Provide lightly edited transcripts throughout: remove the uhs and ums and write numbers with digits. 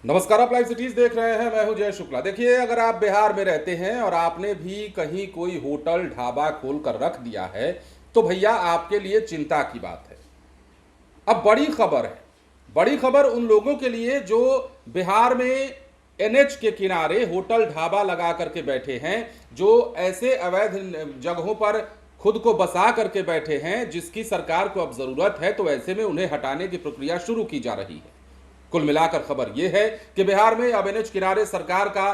नमस्कार, आप live cities देख रहे हैं। मैं हूं जय शुक्ला। देखिए, अगर आप बिहार में रहते हैं और आपने भी कहीं कोई होटल ढाबा खोल कर रख दिया है तो भैया आपके लिए चिंता की बात है। अब बड़ी खबर है। बड़ी खबर उन लोगों के लिए जो बिहार में एनएच के किनारे होटल ढाबा लगा करके बैठे हैं, जो ऐसे अवैध जगहों पर खुद को बसा करके बैठे हैं जिसकी सरकार को अब जरूरत है, तो ऐसे में उन्हें हटाने की प्रक्रिया शुरू की जा रही है। कुल मिलाकर खबर यह है कि बिहार में अब एनएच किनारे सरकार का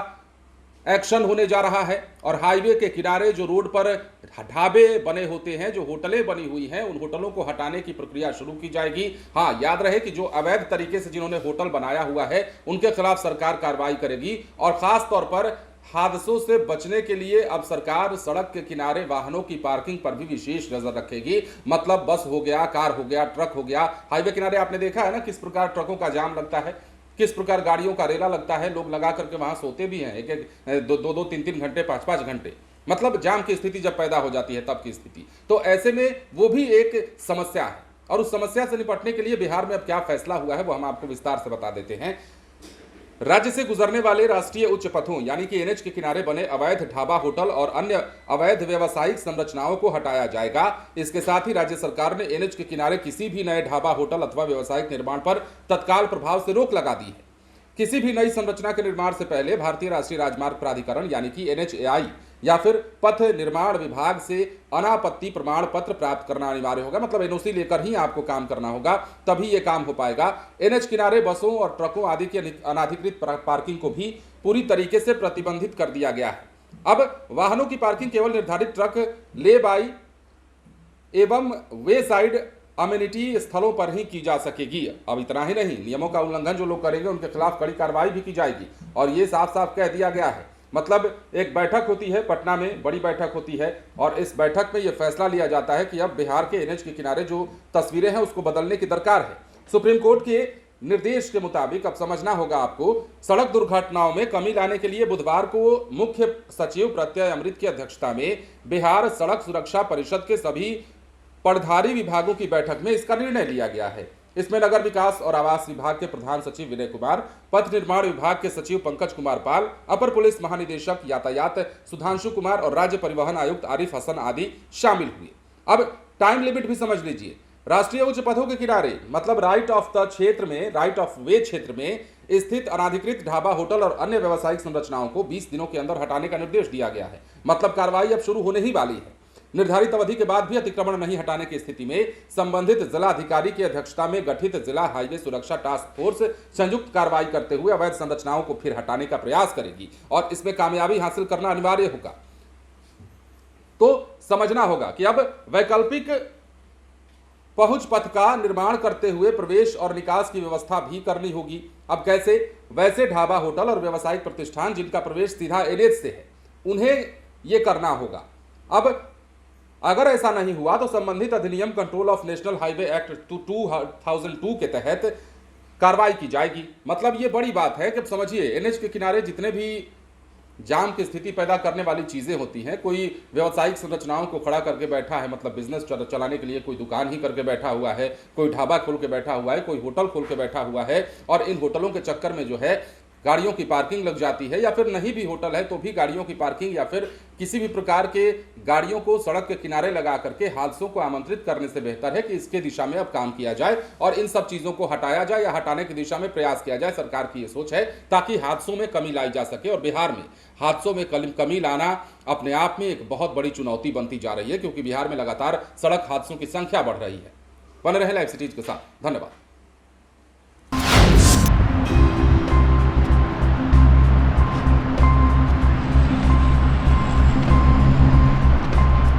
एक्शन होने जा रहा है और हाईवे के किनारे जो रोड पर ढाबे बने होते हैं, जो होटलें बनी हुई हैं, उन होटलों को हटाने की प्रक्रिया शुरू की जाएगी। हाँ, याद रहे कि जो अवैध तरीके से जिन्होंने होटल बनाया हुआ है उनके खिलाफ सरकार कार्रवाई करेगी और खास तौर पर हादसों से बचने के लिए अब सरकार सड़क के किनारे वाहनों की पार्किंग पर भी विशेष नजर रखेगी। मतलब बस हो गया, कार हो गया, ट्रक हो गया, हाईवे किनारे आपने देखा है ना किस प्रकार ट्रकों का जाम लगता है, किस प्रकार गाड़ियों का रेला लगता है। लोग लगा करके वहां सोते भी हैं, एक एक दो तीन तीन घंटे, पांच पांच घंटे। मतलब जाम की स्थिति जब पैदा हो जाती है तब की स्थिति। तो ऐसे में वो भी एक समस्या है और उस समस्या से निपटने के लिए बिहार में अब क्या फैसला हुआ है वो हम आपको विस्तार से बता देते हैं। राज्य से गुजरने वाले राष्ट्रीय उच्च पथों यानी कि एनएच के किनारे बने अवैध ढाबा, होटल और अन्य अवैध व्यावसायिक संरचनाओं को हटाया जाएगा। इसके साथ ही राज्य सरकार ने एनएच के किनारे किसी भी नए ढाबा, होटल अथवा व्यावसायिक निर्माण पर तत्काल प्रभाव से रोक लगा दी है। किसी भी नई संरचना के निर्माण से पहले भारतीय राष्ट्रीय राजमार्ग प्राधिकरण यानी कि एनएचएआई या फिर पथ निर्माण विभाग से अनापत्ति प्रमाण पत्र प्राप्त करना अनिवार्य होगा। मतलब एनओसी लेकर ही आपको काम करना होगा, तभी यह काम हो पाएगा। एनएच किनारे बसों और ट्रकों आदि की अनाधिकृत पार्किंग को भी पूरी तरीके से प्रतिबंधित कर दिया गया है। अब वाहनों की पार्किंग केवल निर्धारित ट्रक, ले बाई एवं वे साइड अम्यूनिटी स्थलों पर ही की जा सकेगी। अब इतना ही नहीं, नियमों का उल्लंघन जो लोग करेंगे उनके खिलाफ कड़ी कार्रवाई भी की जाएगी और ये साफ साफ कह दिया गया है। मतलब एक बैठक होती है पटना में, बड़ी बैठक होती है और इस बैठक में यह फैसला लिया जाता है कि अब बिहार के एनएच के किनारे जो तस्वीरें हैं उसको बदलने की दरकार है। सुप्रीम कोर्ट के निर्देश के मुताबिक अब समझना होगा आपको, सड़क दुर्घटनाओं में कमी लाने के लिए बुधवार को मुख्य सचिव प्रत्यय अमृत की अध्यक्षता में बिहार सड़क सुरक्षा परिषद के सभी पटधारी विभागों की बैठक में इसका निर्णय लिया गया है। इसमें नगर विकास और आवास विभाग के प्रधान सचिव विनय कुमार, पथ निर्माण विभाग के सचिव पंकज कुमार पाल, अपर पुलिस महानिदेशक यातायात सुधांशु कुमार और राज्य परिवहन आयुक्त आरिफ हसन आदि शामिल हुए। अब टाइम लिमिट भी समझ लीजिए। राष्ट्रीय उच्च पथों के किनारे मतलब राइट ऑफ द क्षेत्र में, राइट ऑफ वे क्षेत्र में स्थित अनाधिकृत ढाबा, होटल और अन्य व्यावसायिक संरचनाओं को 20 दिनों के अंदर हटाने का निर्देश दिया गया है। मतलब कार्रवाई अब शुरू होने ही वाली है। निर्धारित अवधि के बाद भी अतिक्रमण नहीं हटाने की स्थिति में संबंधित जिला अधिकारी की अध्यक्षता में गठित जिला हाईवे सुरक्षा टास्क फोर्स संयुक्त कार्रवाई करते हुए अवैध संरचनाओं को फिर हटाने का प्रयास करेगी और इसमें कामयाबी हासिल करना अनिवार्य होगा। तो समझना होगा कि अब वैकल्पिक पहुंच पथ का निर्माण करते हुए प्रवेश और निकास की व्यवस्था भी करनी होगी। अब कैसे? वैसे ढाबा, होटल और व्यावसायिक प्रतिष्ठान जिनका प्रवेश सीधा एनएच से है उन्हें यह करना होगा। अब अगर ऐसा नहीं हुआ तो संबंधित अधिनियम control of national highway act 2002 के तहत कार्रवाई की जाएगी। मतलब ये बड़ी बात है कि समझिए, एनएच के किनारे जितने भी जाम की स्थिति पैदा करने वाली चीजें होती हैं, कोई व्यावसायिक संरचनाओं को खड़ा करके बैठा है, मतलब बिजनेस चलाने के लिए कोई दुकान ही करके बैठा हुआ है, कोई ढाबा खोल के बैठा हुआ है, कोई होटल खोल के बैठा हुआ है और इन होटलों के चक्कर में जो है गाड़ियों की पार्किंग लग जाती है, या फिर नहीं भी होटल है तो भी गाड़ियों की पार्किंग या फिर किसी भी प्रकार के गाड़ियों को सड़क के किनारे लगा करके हादसों को आमंत्रित करने से बेहतर है कि इसके दिशा में अब काम किया जाए और इन सब चीजों को हटाया जाए या हटाने की दिशा में प्रयास किया जाए। सरकार की यह सोच है ताकि हादसों में कमी लाई जा सके और बिहार में हादसों में कमी लाना अपने आप में एक बहुत बड़ी चुनौती बनती जा रही है, क्योंकि बिहार में लगातार सड़क हादसों की संख्या बढ़ रही है। बने रहे लाइव सिटीज के साथ। धन्यवाद।